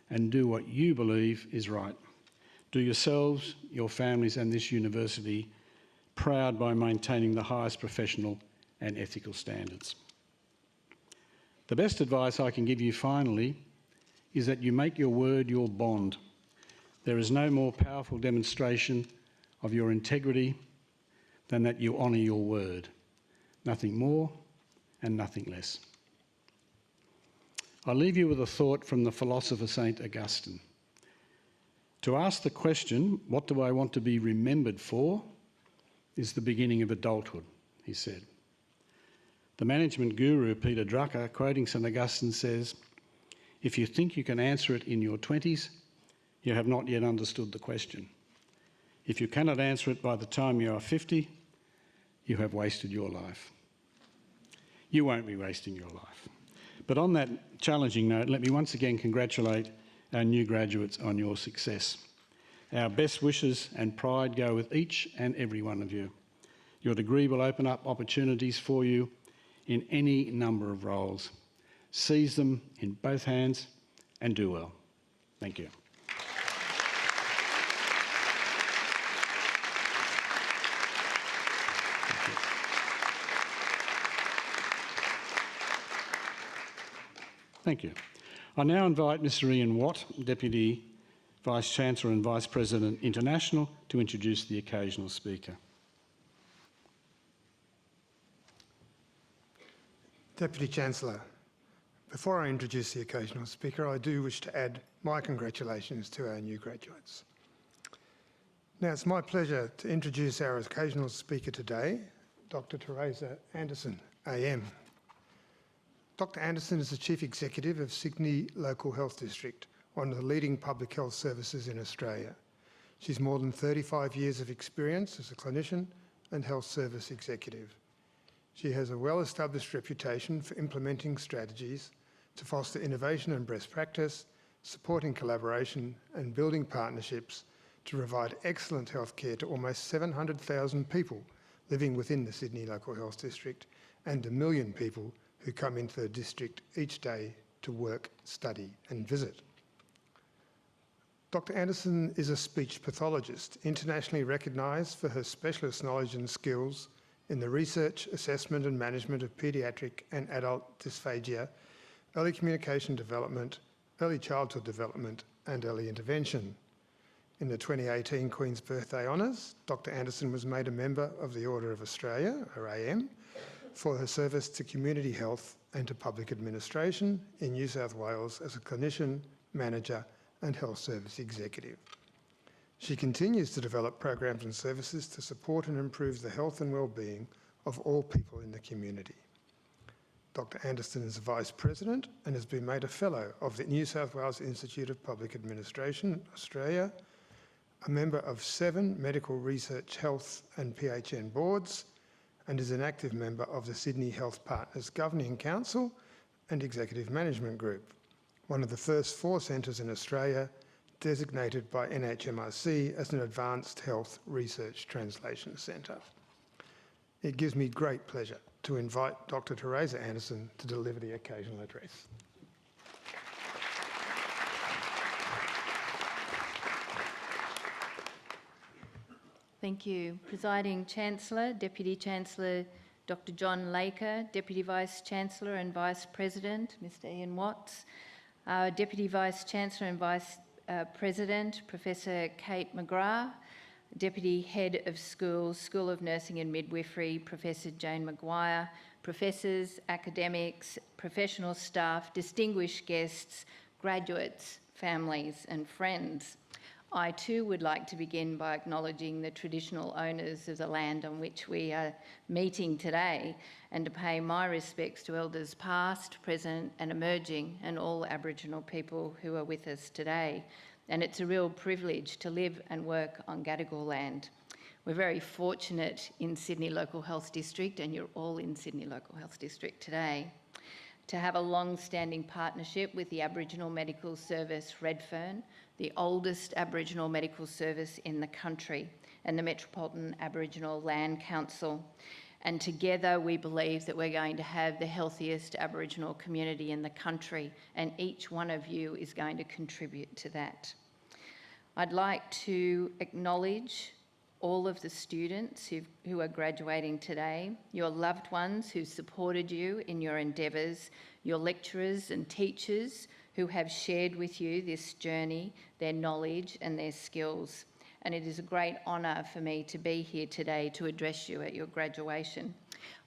and do what you believe is right. Do yourselves, your families and this university proud by maintaining the highest professional and ethical standards. The best advice I can give you finally is that you make your word your bond. There is no more powerful demonstration of your integrity than that you honour your word. Nothing more and nothing less. I'll leave you with a thought from the philosopher St. Augustine. To ask the question, what do I want to be remembered for, is the beginning of adulthood, he said. The management guru, Peter Drucker, quoting St. Augustine, says, if you think you can answer it in your 20s, you have not yet understood the question. If you cannot answer it by the time you are 50, you have wasted your life. You won't be wasting your life. But on that challenging note, let me once again congratulate our new graduates on your success. Our best wishes and pride go with each and every one of you. Your degree will open up opportunities for you in any number of roles. Seize them in both hands and do well. Thank you. Thank you. I now invite Mr. Ian Watt, Deputy Vice-Chancellor and Vice-President International, to introduce the occasional speaker. Deputy Chancellor, before I introduce the occasional speaker, I do wish to add my congratulations to our new graduates. Now, it's my pleasure to introduce our occasional speaker today, Dr. Teresa Anderson, AM. Dr. Anderson is the Chief Executive of Sydney Local Health District, one of the leading public health services in Australia. She's more than 35 years of experience as a clinician and health service executive. She has a well-established reputation for implementing strategies to foster innovation and best practice, supporting collaboration and building partnerships to provide excellent healthcare to almost 700,000 people living within the Sydney Local Health District and 1 million people who come into the district each day to work, study and visit. Dr. Anderson is a speech pathologist, internationally recognised for her specialist knowledge and skills in the research, assessment and management of paediatric and adult dysphagia, early communication development, early childhood development and early intervention. In the 2018 Queen's Birthday Honours, Dr. Anderson was made a member of the Order of Australia, or AM, for her service to community health and to public administration in New South Wales as a clinician, manager and health service executive. She continues to develop programs and services to support and improve the health and well-being of all people in the community. Dr. Anderson is a Vice President and has been made a Fellow of the New South Wales Institute of Public Administration, Australia, a member of 7 medical research, health and PHN boards, and is an active member of the Sydney Health Partners Governing Council and Executive Management Group, one of the first 4 centres in Australia designated by NHMRC as an Advanced Health Research Translation Centre. It gives me great pleasure to invite Dr. Teresa Anderson to deliver the occasional address. Thank you. Presiding Chancellor, Deputy Chancellor Dr. John Laker, Deputy Vice Chancellor and Vice President Mr. Ian Watts, our Deputy Vice Chancellor and Vice President Professor Kate McGrath, Deputy Head of Schools, School of Nursing and Midwifery, Professor Jane Maguire, professors, academics, professional staff, distinguished guests, graduates, families and friends. I too would like to begin by acknowledging the traditional owners of the land on which we are meeting today and to pay my respects to elders past, present and emerging and all Aboriginal people who are with us today. And it's a real privilege to live and work on Gadigal land. We're very fortunate in Sydney Local Health District, and you're all in Sydney Local Health District today, to have a long-standing partnership with the Aboriginal Medical Service Redfern, the oldest Aboriginal medical service in the country, and the Metropolitan Aboriginal Land Council. And together we believe that we're going to have the healthiest Aboriginal community in the country, and each one of you is going to contribute to that. I'd like to acknowledge all of the students who are graduating today, your loved ones who supported you in your endeavours, your lecturers and teachers who have shared with you this journey, their knowledge and their skills. And it is a great honour for me to be here today to address you at your graduation.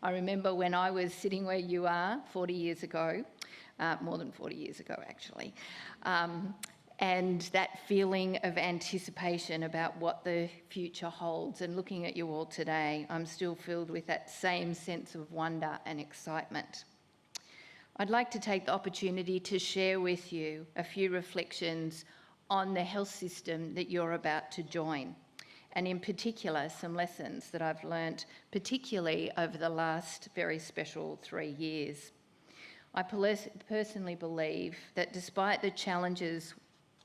I remember when I was sitting where you are 40 years ago, more than 40 years ago actually, and that feeling of anticipation about what the future holds. And looking at you all today, I'm still filled with that same sense of wonder and excitement. I'd like to take the opportunity to share with you a few reflections on the health system that you're about to join, and in particular some lessons that I've learnt, particularly over the last very special 3 years. I personally believe that despite the challenges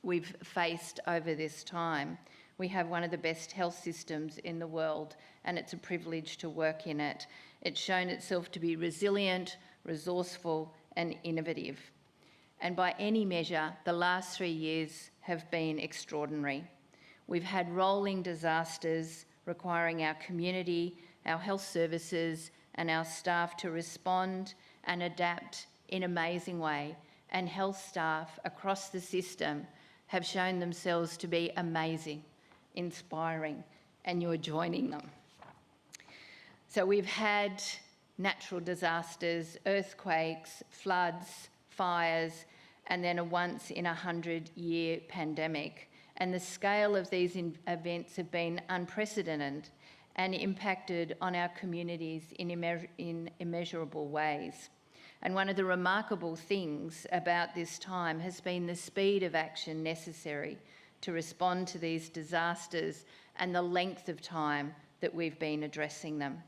we've faced over this time, we have one of the best health systems in the world, and it's a privilege to work in it. It's shown itself to be resilient, resourceful and innovative. And by any measure, the last 3 years have been extraordinary. We've had rolling disasters requiring our community, our health services and our staff to respond and adapt in an amazing way. And health staff across the system have shown themselves to be amazing, inspiring, and you're joining them. So we've had natural disasters, earthquakes, floods, fires, and then a once-in-a-100-year pandemic. And the scale of these events have been unprecedented and impacted on our communities in immeasurable ways. And one of the remarkable things about this time has been the speed of action necessary to respond to these disasters and the length of time that we've been addressing them.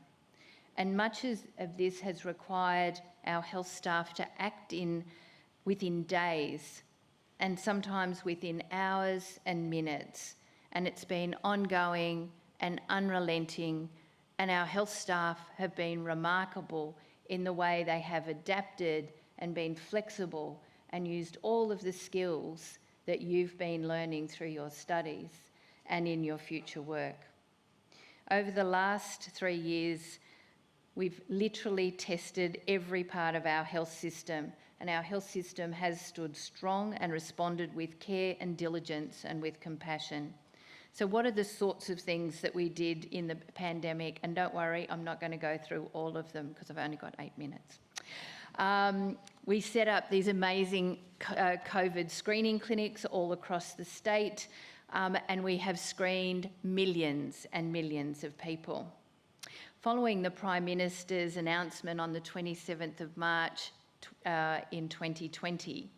And much of this has required our health staff to act within days and sometimes within hours and minutes. And it's been ongoing and unrelenting, and our health staff have been remarkable in the way they have adapted and been flexible and used all of the skills that you've been learning through your studies and in your future work. Over the last 3 years, we've literally tested every part of our health system, and our health system has stood strong and responded with care and diligence and with compassion. So what are the sorts of things that we did in the pandemic? And don't worry, I'm not going to go through all of them because I've only got 8 minutes. We set up these amazing COVID screening clinics all across the state, and we have screened millions and millions of people. Following the Prime Minister's announcement on the 27th of March in 2020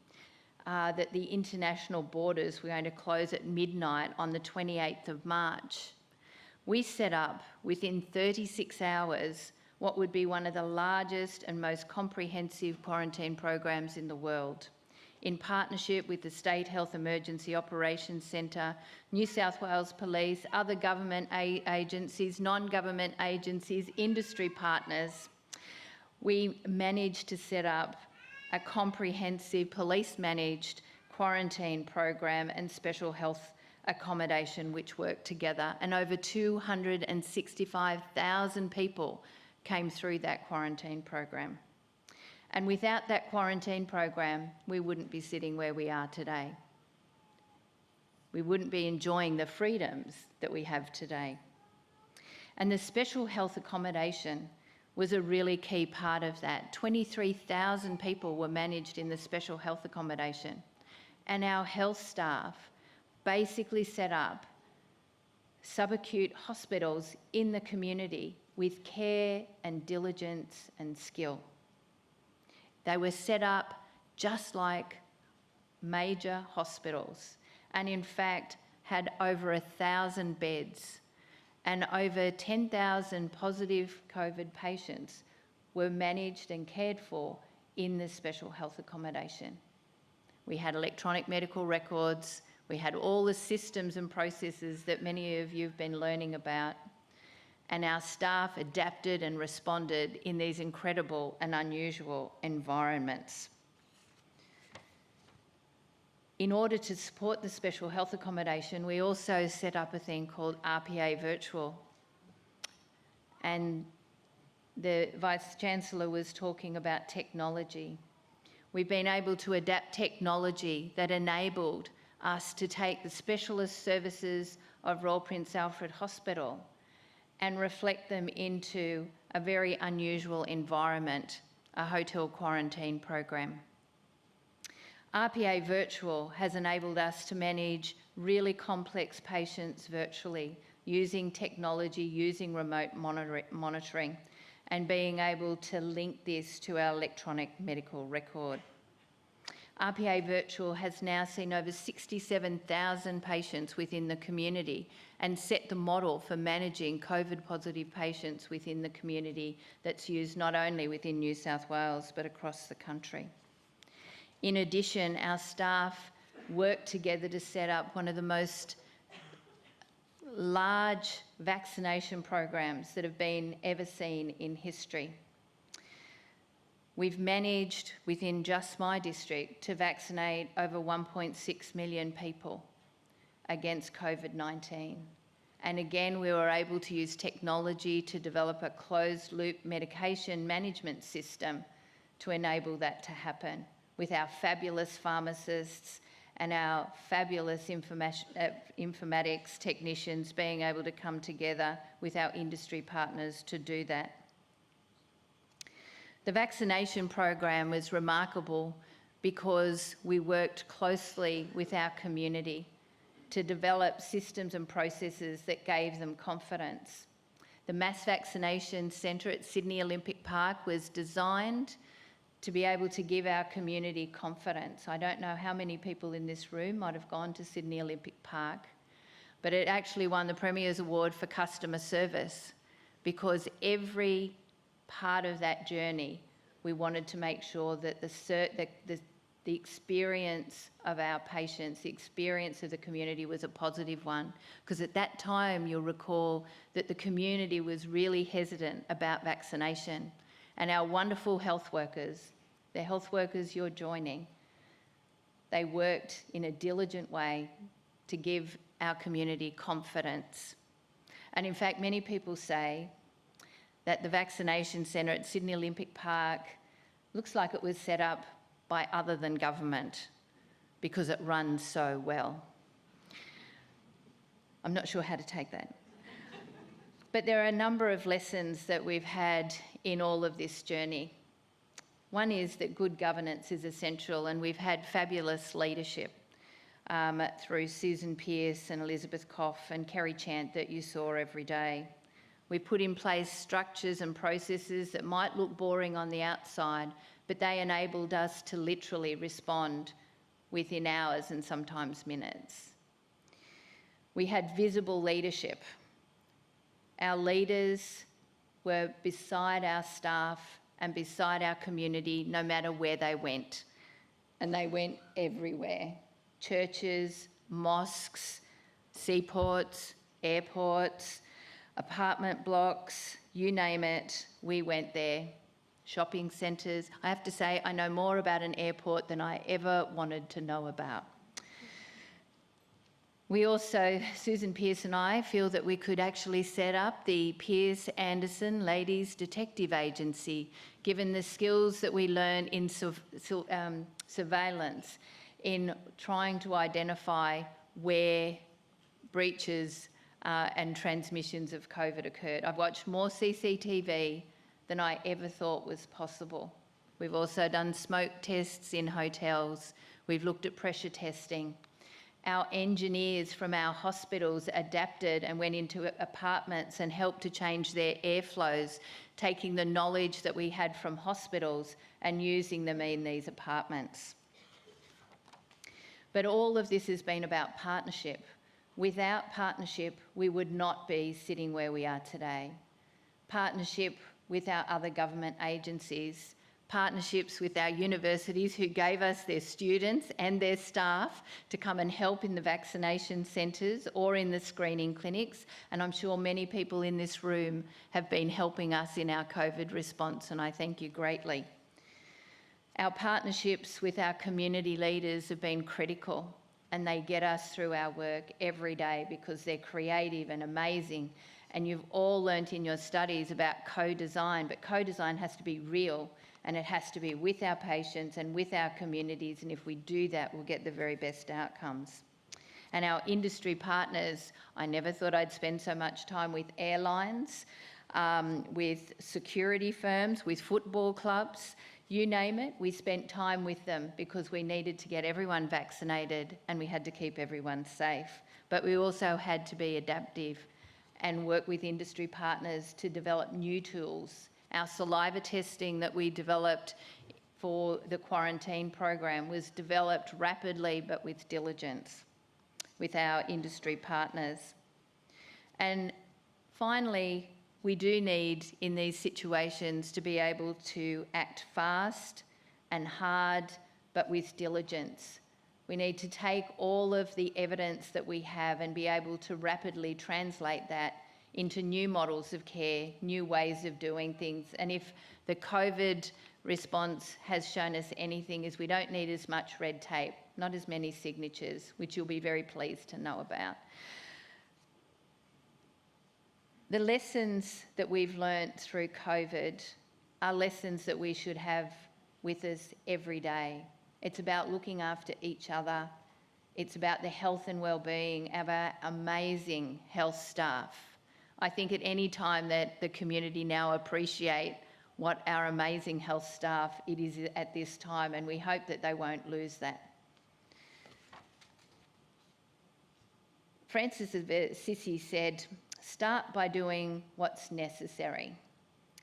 that the international borders were going to close at midnight on the 28th of March, we set up within 36 hours what would be one of the largest and most comprehensive quarantine programs in the world, in partnership with the State Health Emergency Operations Centre, New South Wales Police, other government agencies, non-government agencies, industry partners. We managed to set up a comprehensive police-managed quarantine program and special health accommodation which worked together, and over 265,000 people came through that quarantine program. And without that quarantine program, we wouldn't be sitting where we are today. We wouldn't be enjoying the freedoms that we have today. And the special health accommodation was a really key part of that. 23,000 people were managed in the special health accommodation, and our health staff basically set up subacute hospitals in the community with care and diligence and skill. They were set up just like major hospitals, and in fact had over 1,000 beds, and over 10,000 positive COVID patients were managed and cared for in the special health accommodation. We had electronic medical records, we had all the systems and processes that many of you have been learning about, and our staff adapted and responded in these incredible and unusual environments. In order to support the special health accommodation, we also set up a thing called RPA Virtual. And the Vice-Chancellor was talking about technology. We've been able to adapt technology that enabled us to take the specialist services of Royal Prince Alfred Hospital and reflect them into a very unusual environment, a hotel quarantine program. RPA Virtual has enabled us to manage really complex patients virtually, using technology, using remote monitoring, and being able to link this to our electronic medical record. RPA Virtual has now seen over 67,000 patients within the community and set the model for managing COVID-positive patients within the community that's used not only within New South Wales but across the country. In addition, our staff worked together to set up one of the most large vaccination programs that have been ever seen in history. We've managed, within just my district, to vaccinate over 1.6 million people against COVID-19. And again, we were able to use technology to develop a closed-loop medication management system to enable that to happen, with our fabulous pharmacists and our fabulous informatics technicians being able to come together with our industry partners to do that. The vaccination program was remarkable because we worked closely with our community to develop systems and processes that gave them confidence. The mass vaccination centre at Sydney Olympic Park was designed to be able to give our community confidence. I don't know how many people in this room might have gone to Sydney Olympic Park, but it actually won the Premier's Award for customer service, because every part of that journey we wanted to make sure that the experience of our patients, the experience of the community was a positive one, because at that time you'll recall that the community was really hesitant about vaccination. And our wonderful health workers, the health workers you're joining, they worked in a diligent way to give our community confidence. And in fact, many people say that the vaccination centre at Sydney Olympic Park looks like it was set up by other than government because it runs so well. I'm not sure how to take that. But there are a number of lessons that we've had in all of this journey. One is that good governance is essential, and we've had fabulous leadership through Susan Pearce and Elizabeth Koff and Kerry Chant that you saw every day. We put in place structures and processes that might look boring on the outside, but they enabled us to literally respond within hours and sometimes minutes. We had visible leadership. Our leaders were beside our staff and beside our community no matter where they went. And they went everywhere. Churches, mosques, seaports, airports, apartment blocks, you name it, we went there. Shopping centres. I have to say, I know more about an airport than I ever wanted to know about. We also, Susan Pearce and I, feel that we could actually set up the Pearce Anderson Ladies Detective Agency, given the skills that we learn in surveillance, in trying to identify where breaches and transmissions of COVID occurred. I've watched more CCTV than I ever thought was possible. We've also done smoke tests in hotels. We've looked at pressure testing. Our engineers from our hospitals adapted and went into apartments and helped to change their airflows, taking the knowledge that we had from hospitals and using them in these apartments. But all of this has been about partnership. Without partnership, we would not be sitting where we are today. Partnership with our other government agencies, partnerships with our universities who gave us their students and their staff to come and help in the vaccination centres or in the screening clinics. And I'm sure many people in this room have been helping us in our COVID response, and I thank you greatly. Our partnerships with our community leaders have been critical, and they get us through our work every day because they're creative and amazing. And you've all learnt in your studies about co-design, but co-design has to be real, and it has to be with our patients and with our communities, and if we do that, we'll get the very best outcomes. And our industry partners, I never thought I'd spend so much time with airlines, with security firms, with football clubs, you name it, we spent time with them because we needed to get everyone vaccinated and we had to keep everyone safe. But we also had to be adaptive and work with industry partners to develop new tools. Our saliva testing that we developed for the quarantine program was developed rapidly but with diligence with our industry partners. And finally, we do need in these situations to be able to act fast and hard but with diligence. We need to take all of the evidence that we have and be able to rapidly translate that into new models of care, new ways of doing things. And if the COVID response has shown us anything, is we don't need as much red tape, not as many signatures, which you'll be very pleased to know about. The lessons that we've learnt through COVID are lessons that we should have with us every day. It's about looking after each other. It's about the health and well-being of our amazing health staff. I think at any time that the community now appreciate what our amazing health staff it is at this time, and we hope that they won't lose that. Francis of Assisi said, "Start by doing what's necessary,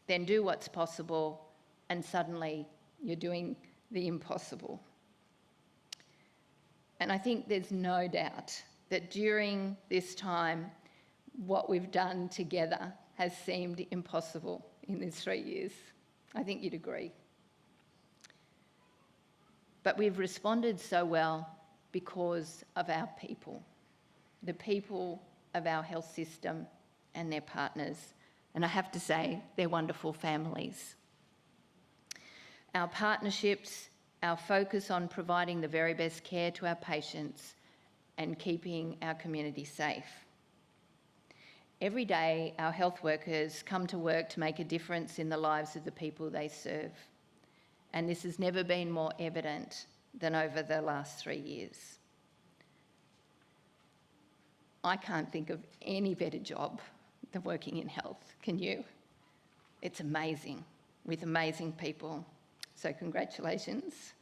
then do what's possible, and suddenly you're doing the impossible." And I think there's no doubt that during this time, what we've done together has seemed impossible in these 3 years. I think you'd agree. But we've responded so well because of our people, the people of our health system and their partners. And I have to say, they're wonderful families. Our partnerships, our focus on providing the very best care to our patients and keeping our community safe. Every day, our health workers come to work to make a difference in the lives of the people they serve. And this has never been more evident than over the last 3 years. I can't think of any better job than working in health, can you? It's amazing, with amazing people. So congratulations.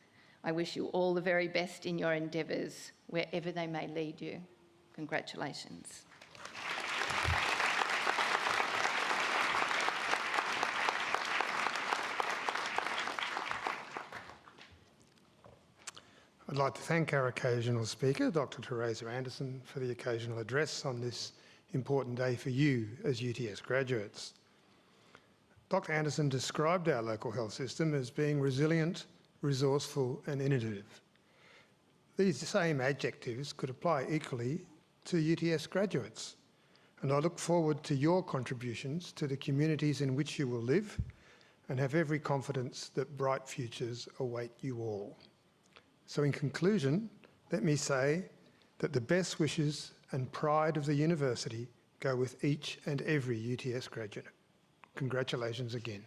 I wish you all the very best in your endeavours, wherever they may lead you. Congratulations. I'd like to thank our occasional speaker, Dr. Teresa Anderson, for the occasional address on this important day for you as UTS graduates. Dr. Anderson described our local health system as being resilient, resourceful and innovative. These same adjectives could apply equally to UTS graduates, and I look forward to your contributions to the communities in which you will live and have every confidence that bright futures await you all. So in conclusion, let me say that the best wishes and pride of the university go with each and every UTS graduate. Congratulations again.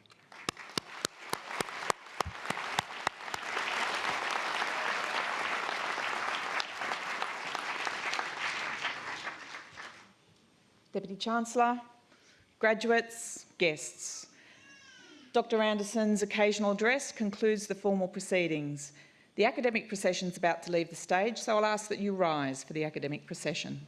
Deputy Chancellor, graduates, guests. Dr. Anderson's occasional address concludes the formal proceedings. The academic procession is about to leave the stage, so I'll ask that you rise for the academic procession.